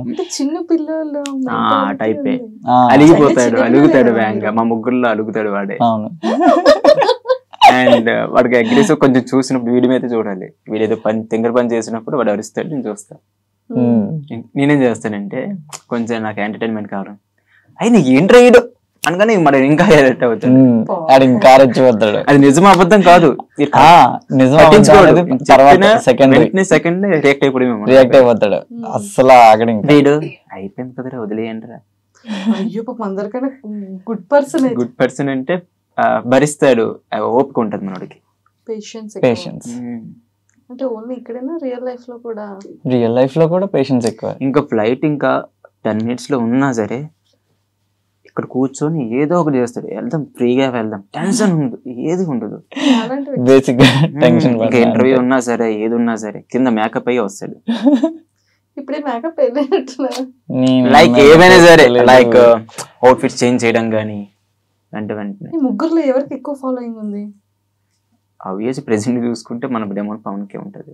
అంటే చిన్న పిల్లలు ఆ టైపే అలిగిపోతాడు, అలుగుతాడు వేగంగా. మా ముగ్గురులో అలుగుతాడు వాడే. అవును. అండ్ వాడికి అగ్రెసివ్ కొంచెం చూసినప్పుడు వీడి మీద చూడాలి. వీడేదో తింగర పని చేసినప్పుడు వాడు అరుస్తాడు, నేను చూస్తాను. నేనేం చేస్తానంటే కొంచెం నాకు ఎంటర్టైన్మెంట్ కావాలి, అయి నీకు ఏంట్రా ఈడు అనగానే మరి ఇంకా ఎడిట్ అవుతాడు, ఇంకా రెచ్చిపోతాడు. అది నిజం అబద్ధం కాదు, సెకండ్ రియాక్ట్ అయిపోతాడు. అసలు అక్కడ వీడు అయిపోయింది కదరా వదిలేయండిరా. అయ్యో పాపం అందరికన్నా గుడ్ పర్సన్. గుడ్ పర్సన్ అంటే భరిస్తాడు, ఓపిక ఉంటది మనోడికి, పేషెన్స్. అంటే ఓన్లీ ఇక్కడైనా రియల్ లైఫ్ లో కూడా పేషెన్స్ ఎక్కువ. ఇంకా ఫ్లైట్ ఇంకా 10 minutes లో ఉన్నా సరే ఇక్కడ కూర్చొని ఏదో ఒకటి చేస్తాడు, వెళ్దాం ఫ్రీగా వెళ్దాం, టెన్షన్ ఉండదు, ఏది ఉండదు. Basic tension. ఇంకా ఇంటర్వ్యూ ఉన్నా సరే ఏది ఉన్నా సరే కింద మేకప్ అయ్యి వస్తాడు. ఇప్పుడే మేకప్ లైక్ ఏమైనా సరే, లైక్ అవుట్ఫిట్ చేంజ్ చేయడం గానీ వెంటనే. ముగ్గురులో ఎవరికి ఎక్కువ ఫాలోయింగ్ ఉంది? ఆబ్వియస్ ప్రెజెంట్ చూసుకుంటే మన డెమోన్ పవన్ కే ఉంటది.